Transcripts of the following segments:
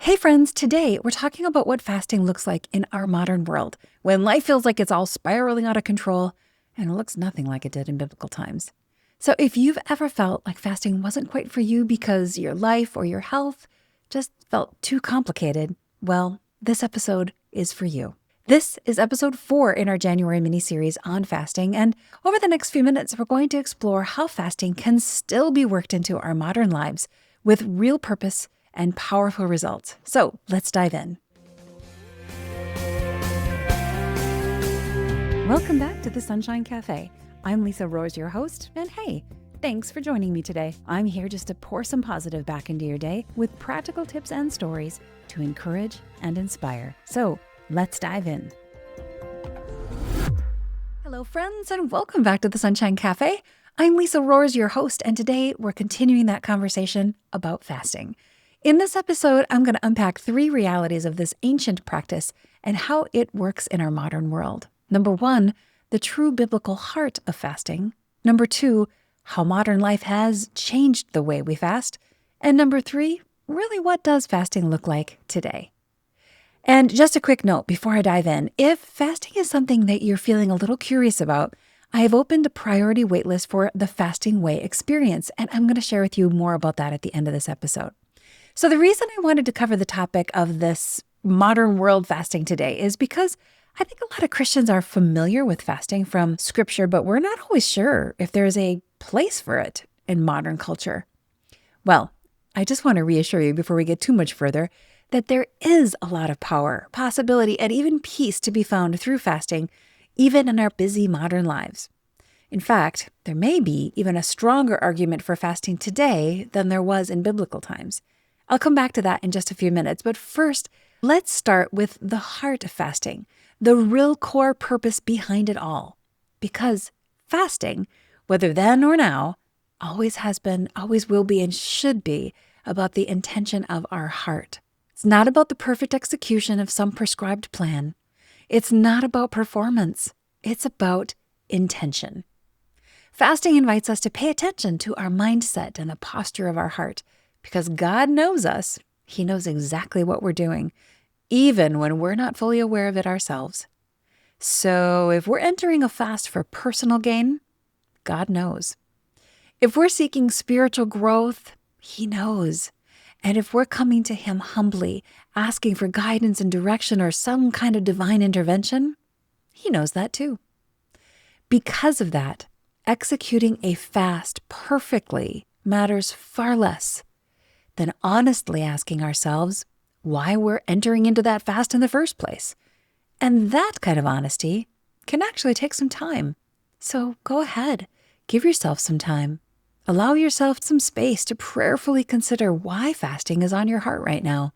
Hey friends, today we're talking about what fasting looks like in our modern world, when life feels like it's all spiraling out of control and it looks nothing like it did in biblical times. So if you've ever felt like fasting wasn't quite for you because your life or your health just felt too complicated, well, this episode is for you. This is episode 4 in our January mini-series on fasting, and over the next few minutes, we're going to explore how fasting can still be worked into our modern lives with real purpose and powerful results. So let's dive in. Welcome back to the Sunshine Café. I'm Lisa Roers, your host, and hey, thanks for joining me today. I'm here just to pour some positive back into your day with practical tips and stories to encourage and inspire. So let's dive in. Hello, friends, and welcome back to the Sunshine Café. I'm Lisa Roers, your host, and today we're continuing that conversation about fasting. In this episode, I'm going to unpack 3 realities of this ancient practice and how it works in our modern world. Number 1, the true biblical heart of fasting. Number 2, how modern life has changed the way we fast. And number 3, really what does fasting look like today? And just a quick note before I dive in, if fasting is something that you're feeling a little curious about, I have opened a priority waitlist for the Fasting Way experience, and I'm going to share with you more about that at the end of this episode. So the reason I wanted to cover the topic of this modern world fasting today is because I think a lot of Christians are familiar with fasting from Scripture, but we're not always sure if there's a place for it in modern culture. Well, I just want to reassure you before we get too much further that there is a lot of power, possibility, and even peace to be found through fasting, even in our busy modern lives. In fact, there may be even a stronger argument for fasting today than there was in biblical times. I'll come back to that in just a few minutes, but first, let's start with the heart of fasting, the real core purpose behind it all. Because fasting, whether then or now, always has been, always will be, and should be about the intention of our heart. It's not about the perfect execution of some prescribed plan. It's not about performance. It's about intention. Fasting invites us to pay attention to our mindset and the posture of our heart. Because God knows us, He knows exactly what we're doing, even when we're not fully aware of it ourselves. So if we're entering a fast for personal gain, God knows. If we're seeking spiritual growth, He knows. And if we're coming to Him humbly, asking for guidance and direction or some kind of divine intervention, He knows that too. Because of that, executing a fast perfectly matters far less than honestly asking ourselves why we're entering into that fast in the first place. And that kind of honesty can actually take some time. So go ahead, give yourself some time. Allow yourself some space to prayerfully consider why fasting is on your heart right now.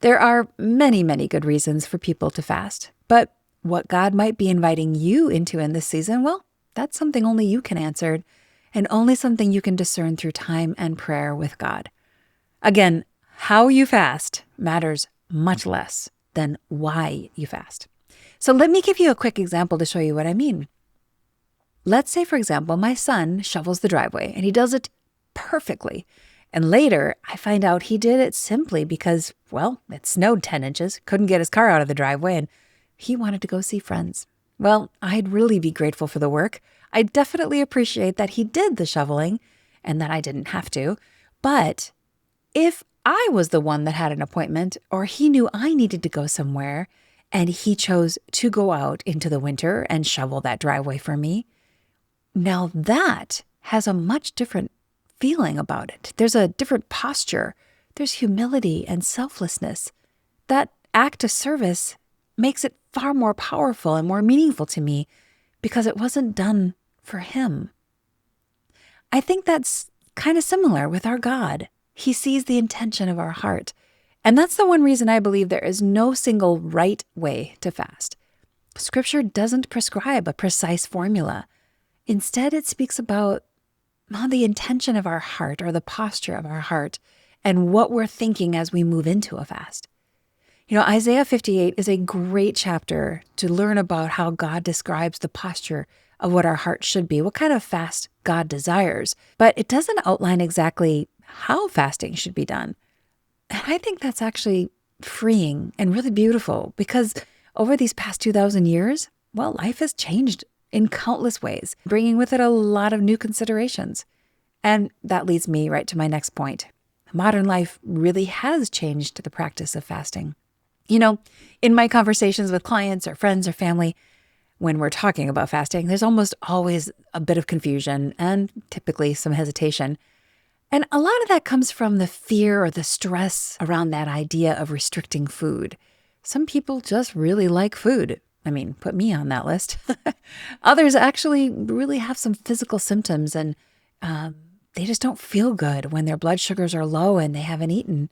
There are many, many good reasons for people to fast, but what God might be inviting you into in this season, well, that's something only you can answer, and only something you can discern through time and prayer with God. Again, how you fast matters much less than why you fast. So let me give you a quick example to show you what I mean. Let's say, for example, my son shovels the driveway and he does it perfectly. And later I find out he did it simply because, well, it snowed 10 inches, couldn't get his car out of the driveway, and he wanted to go see friends. Well, I'd really be grateful for the work. I definitely appreciate that he did the shoveling and that I didn't have to. But if I was the one that had an appointment, or he knew I needed to go somewhere, and he chose to go out into the winter and shovel that driveway for me, now that has a much different feeling about it. There's a different posture. There's humility and selflessness. That act of service makes it far more powerful and more meaningful to me because it wasn't done for him. I think that's kind of similar with our God. He sees the intention of our heart. And that's the one reason I believe there is no single right way to fast. Scripture doesn't prescribe a precise formula. Instead, it speaks about the intention of our heart or the posture of our heart and what we're thinking as we move into a fast. You know, Isaiah 58 is a great chapter to learn about how God describes the posture of what our heart should be, what kind of fast God desires. But it doesn't outline exactly how fasting should be done. And I think that's actually freeing and really beautiful because over these past 2,000 years, well, life has changed in countless ways, bringing with it a lot of new considerations. And that leads me right to my next point. Modern life really has changed the practice of fasting. In my conversations with clients or friends or family, when we're talking about fasting, there's almost always a bit of confusion and typically some hesitation. And a lot of that comes from the fear or the stress around that idea of restricting food. Some people just really like food. I mean, put me on that list. Others actually really have some physical symptoms and they just don't feel good when their blood sugars are low and they haven't eaten.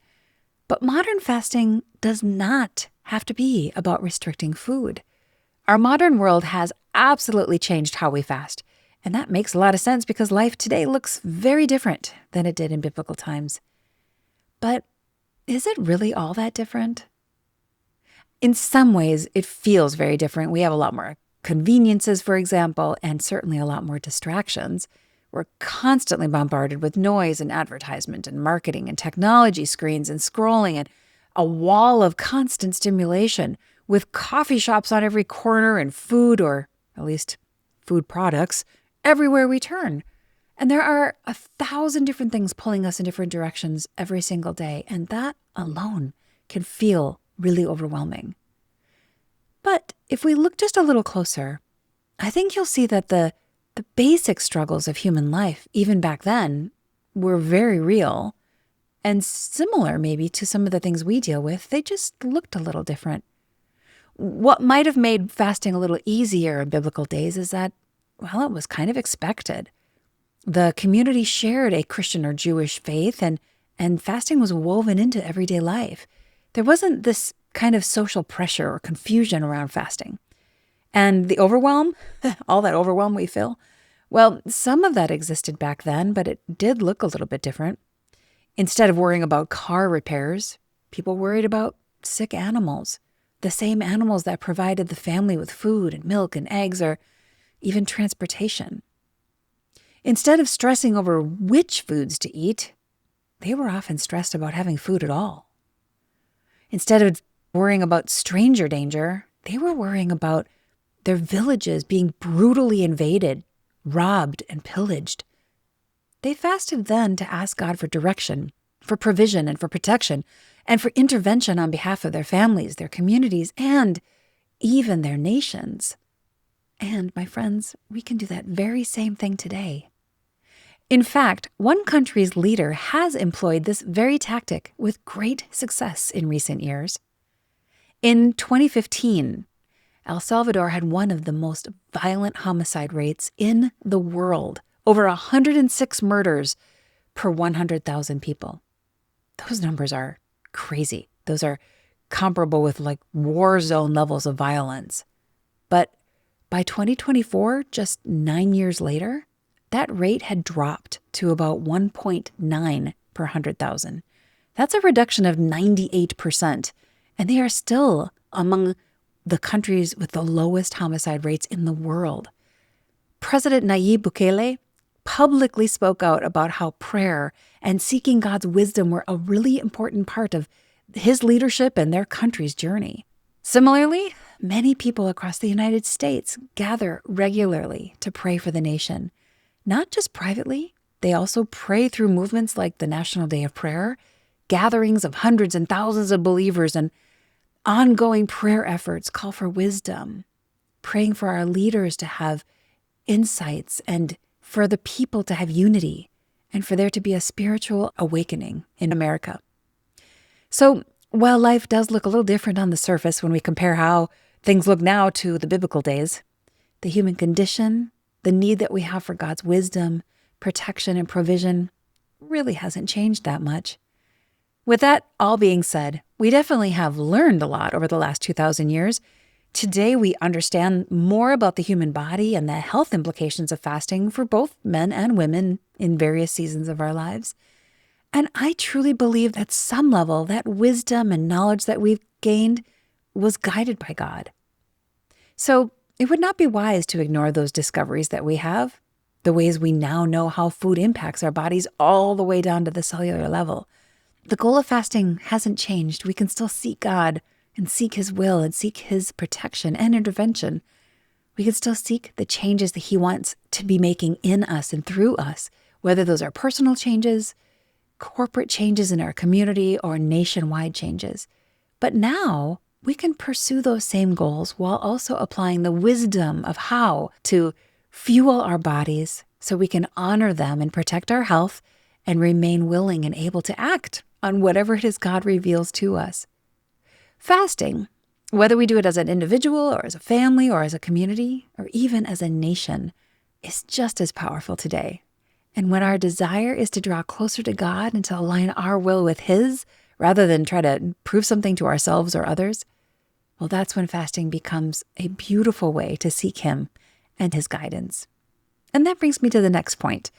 But modern fasting does not have to be about restricting food. Our modern world has absolutely changed how we fast. And that makes a lot of sense because life today looks very different than it did in biblical times. But is it really all that different? In some ways, it feels very different. We have a lot more conveniences, for example, and certainly a lot more distractions. We're constantly bombarded with noise and advertisement and marketing and technology screens and scrolling and a wall of constant stimulation with coffee shops on every corner and food, or at least food products, everywhere we turn. And there are 1,000 different things pulling us in different directions every single day. And that alone can feel really overwhelming. But if we look just a little closer, I think you'll see that the basic struggles of human life, even back then, were very real and similar maybe to some of the things we deal with. They just looked a little different. What might have made fasting a little easier in biblical days is that, well, it was kind of expected. The community shared a Christian or Jewish faith, and fasting was woven into everyday life. There wasn't this kind of social pressure or confusion around fasting. And the overwhelm, all that overwhelm we feel, well, some of that existed back then, but it did look a little bit different. Instead of worrying about car repairs, people worried about sick animals, the same animals that provided the family with food and milk and eggs or even transportation. Instead of stressing over which foods to eat, they were often stressed about having food at all. Instead of worrying about stranger danger, they were worrying about their villages being brutally invaded, robbed, and pillaged. They fasted then to ask God for direction, for provision, and for protection, and for intervention on behalf of their families, their communities, and even their nations. And, my friends, we can do that very same thing today. In fact, one country's leader has employed this very tactic with great success in recent years. In 2015, El Salvador had one of the most violent homicide rates in the world, over 106 murders per 100,000 people. Those numbers are crazy. Those are comparable with like war zone levels of violence. But by 2024, just 9 years later, that rate had dropped to about 1.9 per 100,000. That's a reduction of 98%. And they are still among the countries with the lowest homicide rates in the world. President Nayib Bukele publicly spoke out about how prayer and seeking God's wisdom were a really important part of his leadership and their country's journey. Similarly, many people across the United States gather regularly to pray for the nation. Not just privately, they also pray through movements like the National Day of Prayer, gatherings of hundreds and thousands of believers, and ongoing prayer efforts call for wisdom, praying for our leaders to have insights and for the people to have unity and for there to be a spiritual awakening in America. So while life does look a little different on the surface when we compare how things look now to the biblical days, the human condition, the need that we have for God's wisdom, protection, and provision really hasn't changed that much. With that all being said, we definitely have learned a lot over the last 2,000 years. Today, we understand more about the human body and the health implications of fasting for both men and women in various seasons of our lives. And I truly believe that some level, that wisdom and knowledge that we've gained was guided by God. So it would not be wise to ignore those discoveries that we have, the ways we now know how food impacts our bodies all the way down to the cellular level. The goal of fasting hasn't changed. We can still seek God and seek His will and seek His protection and intervention. We can still seek the changes that He wants to be making in us and through us, whether those are personal changes, corporate changes in our community, or nationwide changes. But now we can pursue those same goals while also applying the wisdom of how to fuel our bodies so we can honor them and protect our health and remain willing and able to act on whatever it is God reveals to us. Fasting, whether we do it as an individual or as a family or as a community or even as a nation, is just as powerful today. And when our desire is to draw closer to God and to align our will with His, rather than try to prove something to ourselves or others, well, that's when fasting becomes a beautiful way to seek Him and His guidance. And that brings me to the next point.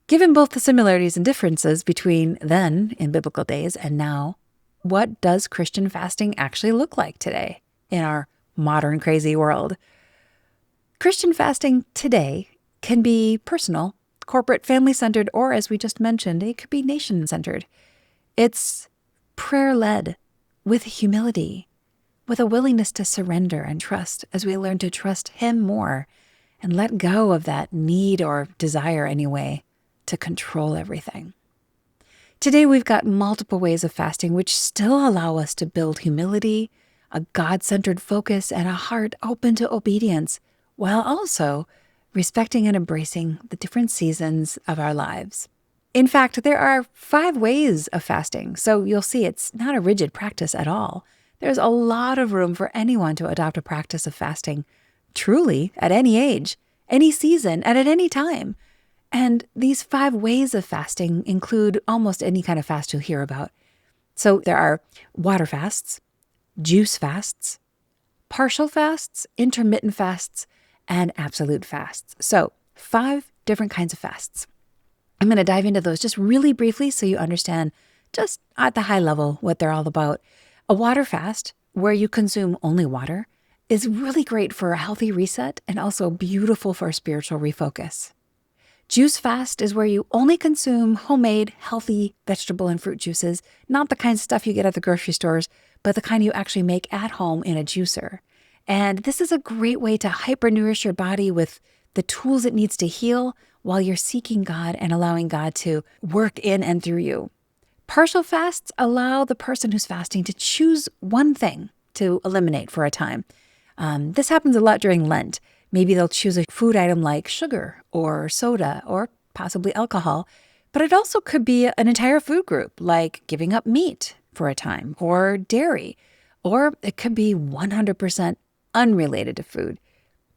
Given both the similarities and differences between then, in biblical days, and now, what does Christian fasting actually look like today in our modern crazy world? Christian fasting today can be personal, corporate, family-centered, or as we just mentioned, it could be nation-centered. It's prayer-led, with humility, with a willingness to surrender and trust as we learn to trust Him more and let go of that need or desire anyway to control everything. Today we've got multiple ways of fasting which still allow us to build humility, a God-centered focus, and a heart open to obedience, while also respecting and embracing the different seasons of our lives. In fact, there are 5 ways of fasting, so you'll see it's not a rigid practice at all. There's a lot of room for anyone to adopt a practice of fasting, truly at any age, any season, and at any time. And these 5 ways of fasting include almost any kind of fast you'll hear about. So there are water fasts, juice fasts, partial fasts, intermittent fasts, and absolute fasts. So 5 different kinds of fasts. I'm going to dive into those just really briefly so you understand just at the high level what they're all about. A water fast, where you consume only water, is really great for a healthy reset and also beautiful for spiritual refocus. Juice fast is where you only consume homemade, healthy vegetable and fruit juices, not the kind of stuff you get at the grocery stores, but the kind you actually make at home in a juicer. And this is a great way to hyper-nourish your body with the tools it needs to heal while you're seeking God and allowing God to work in and through you. Partial fasts allow the person who's fasting to choose one thing to eliminate for a time. This happens a lot during Lent. Maybe they'll choose a food item like sugar or soda or possibly alcohol, but it also could be an entire food group like giving up meat for a time or dairy, or it could be 100% unrelated to food.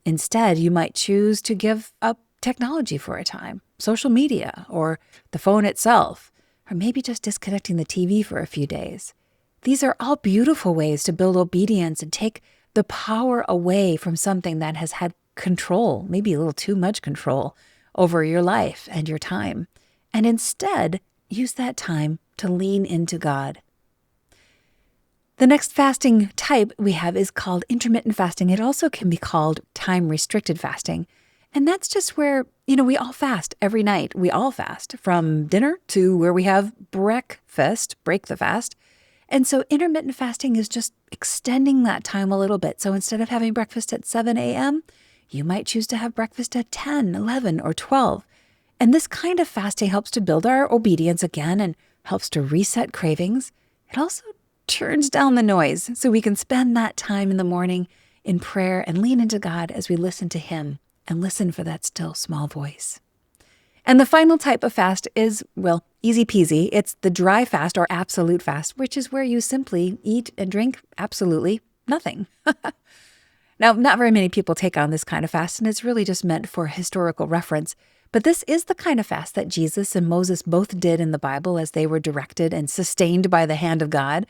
Instead, you might choose to give up technology for a time, social media or the phone itself, or maybe just disconnecting the TV for a few days. These are all beautiful ways to build obedience and take the power away from something that has had control, maybe a little too much control, over your life and your time, and instead use that time to lean into God. The next fasting type we have is called intermittent fasting. It also can be called time-restricted fasting. And that's just where, we all fast every night. We all fast from dinner to where we have breakfast, break the fast. And so intermittent fasting is just extending that time a little bit. So instead of having breakfast at 7 a.m., you might choose to have breakfast at 10, 11, or 12. And this kind of fasting helps to build our obedience again and helps to reset cravings. It also turns down the noise so we can spend that time in the morning in prayer and lean into God as we listen to Him and listen for that still small voice. And the final type of fast is, easy peasy. It's the dry fast or absolute fast, which is where you simply eat and drink absolutely nothing. Now, not very many people take on this kind of fast, and it's really just meant for historical reference. But this is the kind of fast that Jesus and Moses both did in the Bible as they were directed and sustained by the hand of God.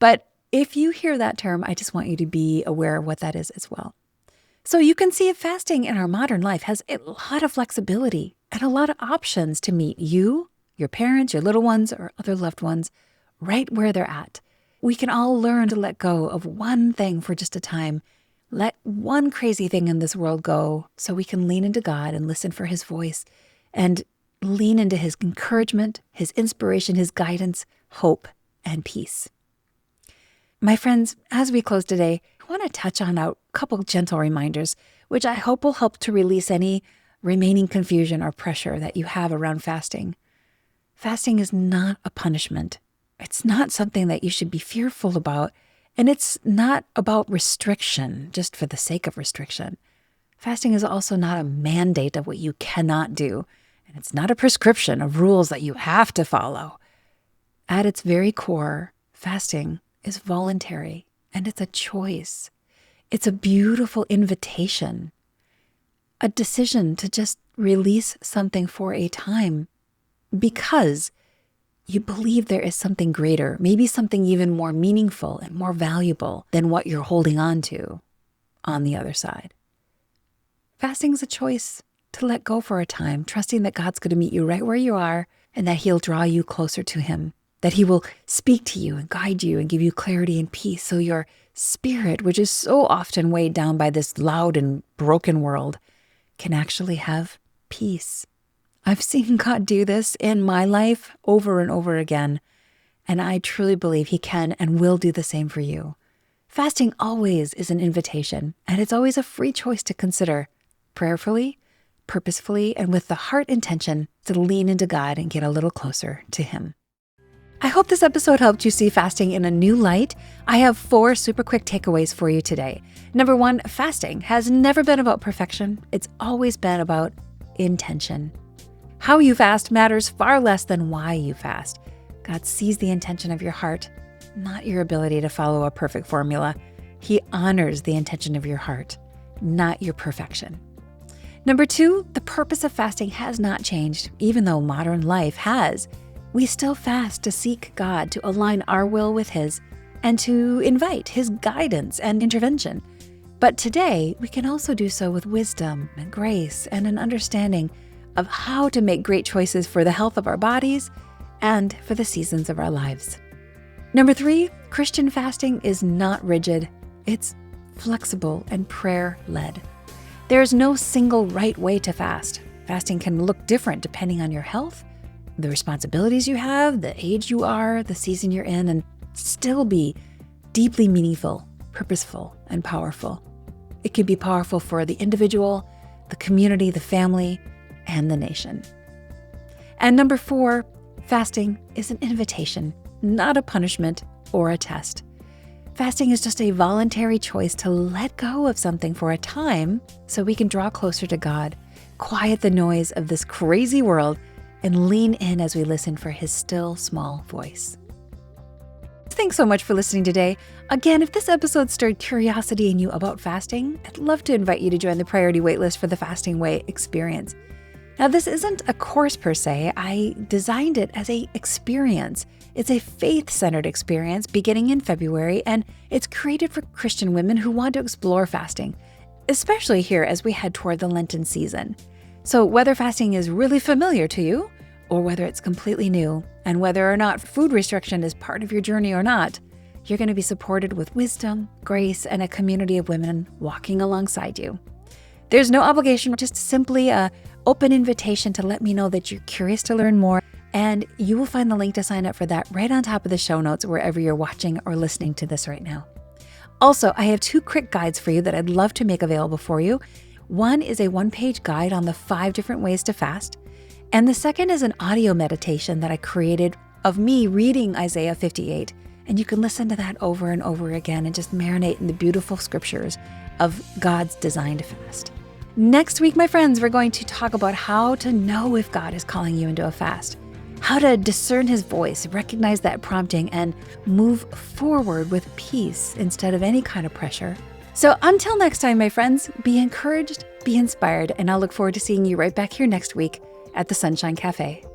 But if you hear that term, I just want you to be aware of what that is as well. So you can see fasting in our modern life has a lot of flexibility and a lot of options to meet you, your parents, your little ones, or other loved ones right where they're at. We can all learn to let go of one thing for just a time. Let one crazy thing in this world go so we can lean into God and listen for His voice and lean into His encouragement, His inspiration, His guidance, hope, and peace. My friends, as we close today, I want to touch on a couple gentle reminders, which I hope will help to release any remaining confusion or pressure that you have around fasting. Fasting is not a punishment. It's not something that you should be fearful about, and it's not about restriction just for the sake of restriction. Fasting is also not a mandate of what you cannot do, and it's not a prescription of rules that you have to follow. At its very core, fasting is voluntary, and it's a choice. It's a beautiful invitation, a decision to just release something for a time because you believe there is something greater, maybe something even more meaningful and more valuable than what you're holding on to on the other side. Fasting is a choice to let go for a time, trusting that God's going to meet you right where you are and that He'll draw you closer to Him, that He will speak to you and guide you and give you clarity and peace so your spirit, which is so often weighed down by this loud and broken world, can actually have peace. I've seen God do this in my life over and over again, and I truly believe He can and will do the same for you. Fasting always is an invitation, and it's always a free choice to consider prayerfully, purposefully, and with the heart intention to lean into God and get a little closer to Him. I hope this episode helped you see fasting in a new light. I have 4 super quick takeaways for you today. Number 1, fasting has never been about perfection. It's always been about intention. How you fast matters far less than why you fast. God sees the intention of your heart, not your ability to follow a perfect formula. He honors the intention of your heart, not your perfection. Number 2, the purpose of fasting has not changed, even though modern life has. We still fast to seek God, to align our will with His, and to invite His guidance and intervention. But today, we can also do so with wisdom and grace and an understanding of how to make great choices for the health of our bodies and for the seasons of our lives. Number 3, Christian fasting is not rigid. It's flexible and prayer-led. There's no single right way to fast. Fasting can look different depending on your health, the responsibilities you have, the age you are, the season you're in, and still be deeply meaningful, purposeful, and powerful. It can be powerful for the individual, the community, the family, and the nation. And number 4, fasting is an invitation, not a punishment or a test. Fasting is just a voluntary choice to let go of something for a time so we can draw closer to God, quiet the noise of this crazy world, and lean in as we listen for His still small voice. Thanks so much for listening today. Again, if this episode stirred curiosity in you about fasting, I'd love to invite you to join the priority waitlist for the Fasting Way experience. Now, this isn't a course per se. I designed it as an experience. It's a faith-centered experience beginning in February, and it's created for Christian women who want to explore fasting, especially here as we head toward the Lenten season. So whether fasting is really familiar to you, or whether it's completely new, and whether or not food restriction is part of your journey or not, you're going to be supported with wisdom, grace, and a community of women walking alongside you. There's no obligation, just simply an open invitation to let me know that you're curious to learn more, and you will find the link to sign up for that right on top of the show notes wherever you're watching or listening to this right now. Also, I have 2 quick guides for you that I'd love to make available for you. One is a 1-page guide on the 5 different ways to fast, and the second is an audio meditation that I created of me reading Isaiah 58, and you can listen to that over and over again and just marinate in the beautiful scriptures of God's design to fast. Next week, my friends, we're going to talk about how to know if God is calling you into a fast, how to discern His voice, recognize that prompting, and move forward with peace instead of any kind of pressure. So until next time, my friends, be encouraged, be inspired, and I'll look forward to seeing you right back here next week at the Sunshine Café.